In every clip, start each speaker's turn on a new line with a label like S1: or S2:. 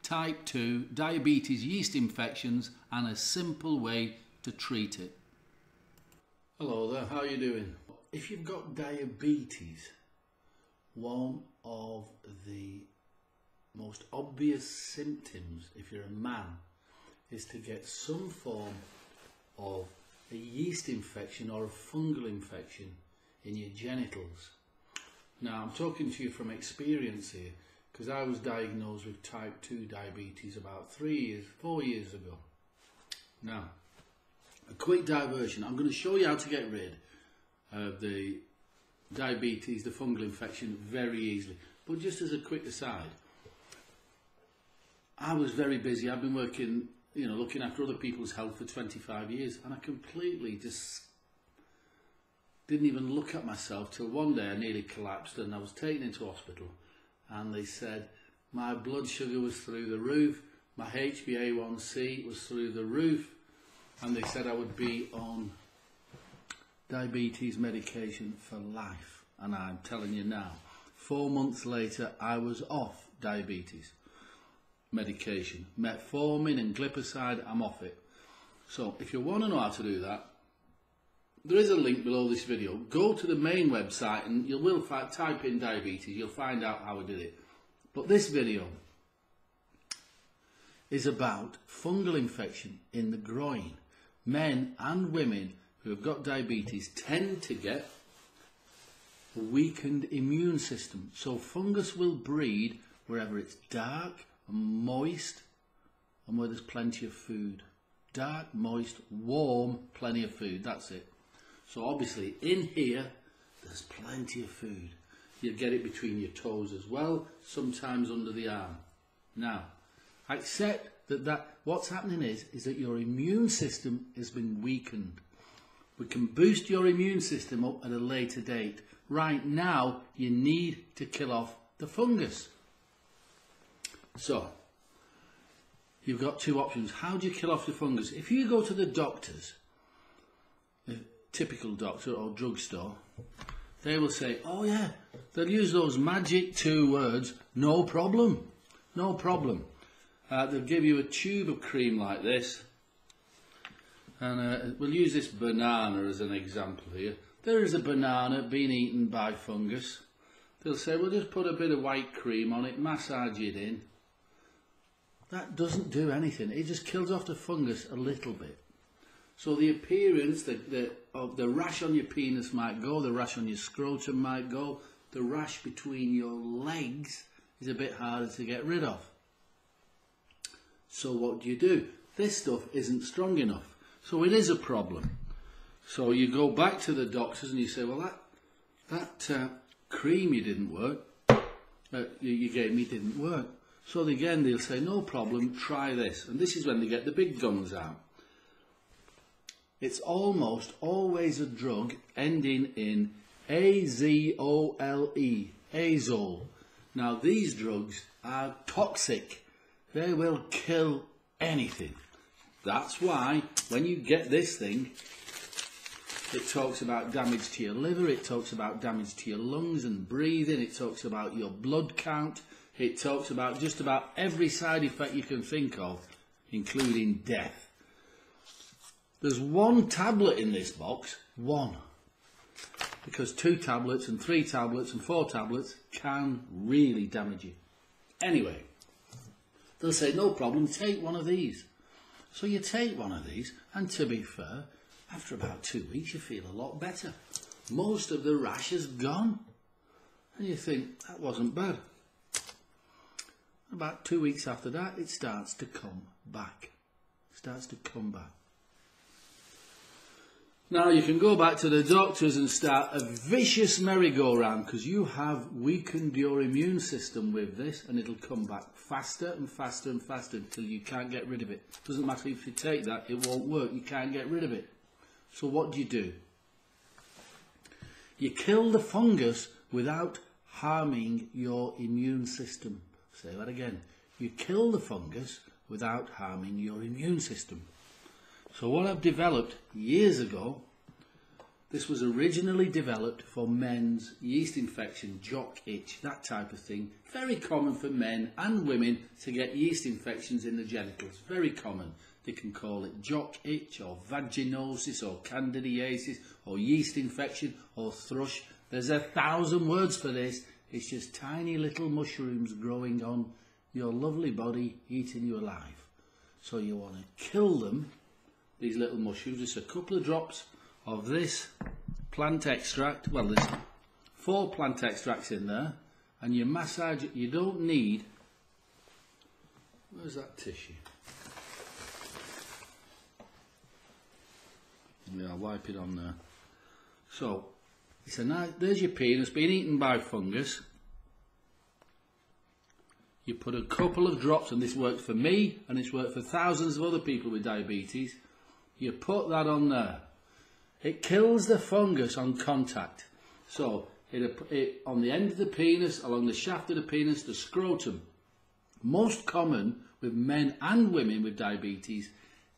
S1: type 2 diabetes yeast infections and a simple way to treat it. Hello there, how are you doing? If you've got diabetes, one of the most obvious symptoms, if you're a man, is to get some form of a yeast infection or a fungal infection in your genitals. Now, I'm talking to you from experience here, because I was diagnosed with type 2 diabetes about 4 years ago. Now, a quick diversion. I'm going to show you how to get rid of the diabetes, the fungal infection, very easily. But just as a quick aside, I was very busy. I've been working, looking after other people's health for 25 years, and I completely just didn't even look at myself till one day I nearly collapsed and I was taken into hospital, and they said my blood sugar was through the roof, my HbA1c was through the roof, and they said I would be on diabetes medication for life. And I'm telling you now, 4 months later I was off diabetes medication, metformin and glipizide. I'm off it. So if you want to know how to do that, there is a link below this video. Go to the main website and you will type in diabetes, you'll find out how I did it. But this video is about fungal infection in the groin. Men and women who have got diabetes tend to get a weakened immune system. So fungus will breed wherever it's dark and moist and where there's plenty of food. Dark, moist, warm, plenty of food, that's it. So obviously in here there's plenty of food. You get it between your toes as well, sometimes under the arm. Now, accept that what's happening is that your immune system has been weakened. We can boost your immune system up at a later date. Right now, you need to kill off the fungus. So, you've got two options. How do you kill off the fungus? If you go to the doctors, the typical doctor or drugstore, they will say, oh yeah, they'll use those magic 2 words, no problem, no problem. They'll give you a tube of cream like this, and we'll use this banana as an example here. There is a banana being eaten by fungus. They'll say, well, just put a bit of white cream on it, massage it in. That doesn't do anything. It just kills off the fungus a little bit. So the appearance of the rash on your penis might go, the rash on your scrotum might go, the rash between your legs is a bit harder to get rid of. So what do? This stuff isn't strong enough. So it is a problem. So you go back to the doctors and you say, well, that cream you didn't work, you gave me didn't work. So again, they'll say, no problem, try this. And this is when they get the big guns out. It's almost always a drug ending in azole, azole. Now these drugs are toxic. They will kill anything. That's why when you get this thing, it talks about damage to your liver, it talks about damage to your lungs and breathing, it talks about your blood count, it talks about just about every side effect you can think of, including death. There's 1 tablet in this box, 1. Because 2 tablets and 3 tablets and 4 tablets can really damage you. Anyway, they'll say, no problem, take one of these. So you take one of these, and to be fair, after about 2 weeks you feel a lot better. Most of the rash is gone. And you think, that wasn't bad. About 2 weeks after that, it starts to come back. Now you can go back to the doctors and start a vicious merry-go-round because you have weakened your immune system with this, and it'll come back faster and faster and faster until you can't get rid of it. Doesn't matter if you take that, it won't work. You can't get rid of it. So what do? You kill the fungus without harming your immune system. Say that again. You kill the fungus without harming your immune system. So what I've developed years ago, This was originally developed for men's yeast infection, jock itch, that type of thing. Very common for men and women to get yeast infections in the genitals. Very common. They can call it jock itch or vaginosis or candidiasis or yeast infection or thrush. There's 1,000 words for this. It's just tiny little mushrooms growing on your lovely body, eating you alive. So you want to kill them, these little mushrooms. Just a couple of drops of this plant extract. Well, there's 4 plant extracts in there, and you massage it. You don't need, where's that tissue? Yeah, I'll wipe it on there. So it's a nice, there's your penis being eaten by fungus. You put a couple of drops, and this works for me and it's worked for thousands of other people with diabetes. You put that on there. It kills the fungus on contact. So it on the end of the penis, along the shaft of the penis, the scrotum. Most common with men and women with diabetes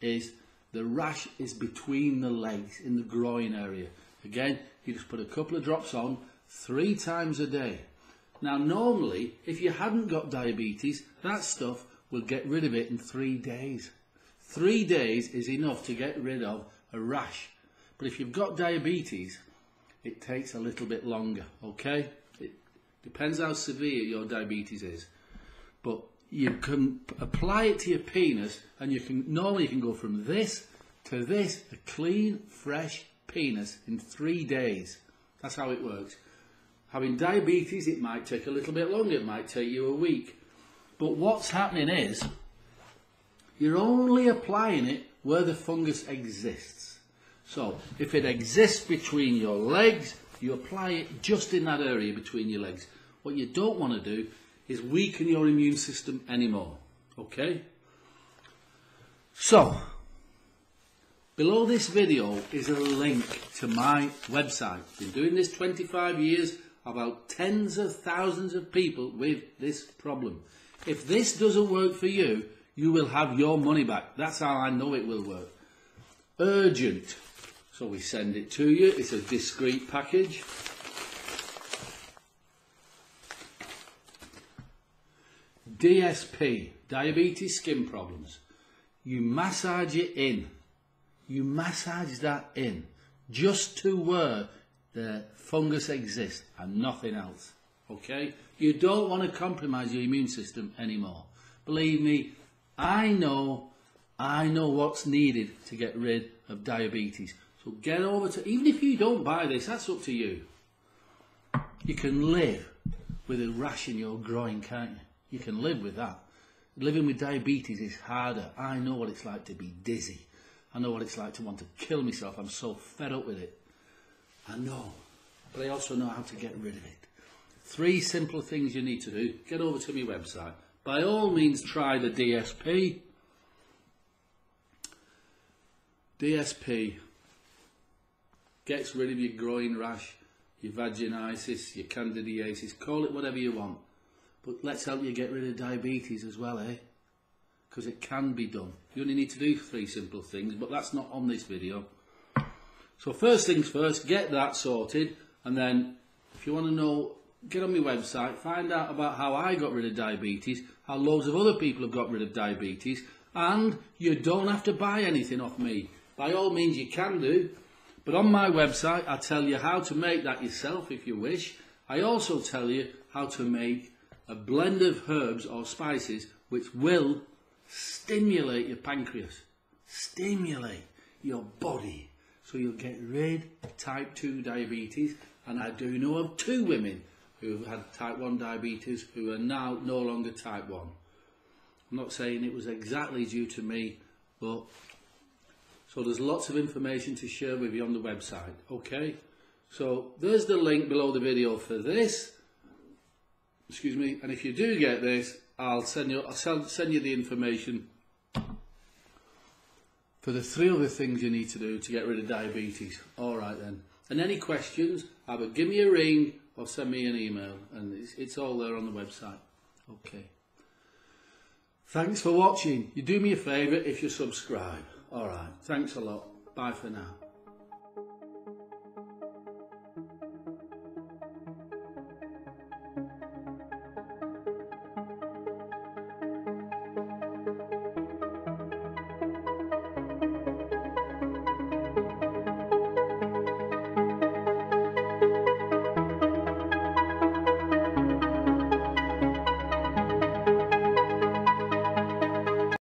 S1: is the rash is between the legs, in the groin area. Again, you just put a couple of drops on 3 times a day. Now normally, if you hadn't got diabetes, that stuff will get rid of it in 3 days. 3 days is enough to get rid of a rash. But if you've got diabetes, it takes a little bit longer, okay? It depends how severe your diabetes is. But you can apply it to your penis, and normally you can go from this to this, a clean, fresh penis in 3 days. That's how it works. Having diabetes, it might take a little bit longer. It might take you a week. But what's happening is, you're only applying it where the fungus exists. So, if it exists between your legs, you apply it just in that area between your legs. What you don't want to do is weaken your immune system anymore. Okay? So, below this video is a link to my website. I've been doing this 25 years. About tens of thousands of people with this problem. If this doesn't work for you, you will have your money back. That's how I know it will work. Urgent. So we send it to you. It's a discreet package. DSP, diabetes skin problems. You massage it in. You massage that in just to where the fungus exists and nothing else. Okay? You don't want to compromise your immune system anymore. Believe me, I know what's needed to get rid of diabetes. So get over to, even if you don't buy this, that's up to you. You can live with a rash in your groin, can't you? You can live with that. Living with diabetes is harder. I know what it's like to be dizzy. I know what it's like to want to kill myself. I'm so fed up with it. I know. But I also know how to get rid of it. 3 simple things you need to do. Get over to my website. By all means, try the DSP. DSP gets rid of your groin rash, your vaginitis, your candidiasis. Call it whatever you want. But let's help you get rid of diabetes as well, eh? Because it can be done. You only need to do 3 simple things, but that's not on this video. So first things first, get that sorted, and then if you want to know, get on my website, find out about how I got rid of diabetes, how loads of other people have got rid of diabetes, and you don't have to buy anything off me. By all means you can do, but on my website I tell you how to make that yourself if you wish. I also tell you how to make a blend of herbs or spices which will stimulate your pancreas, stimulate your body. So you'll get rid of type 2 diabetes, and I do know of 2 women who have had type 1 diabetes who are now no longer type 1. I'm not saying it was exactly due to me, but so there's lots of information to share with you on the website, okay? So there's the link below the video for this, excuse me, and if you do get this, I'll send you the information for the 3 other things you need to do to get rid of diabetes. All right then. And any questions, either give me a ring or send me an email, and it's all there on the website. Okay. Thanks for watching. You do me a favour if you subscribe. All right. Thanks a lot. Bye for now.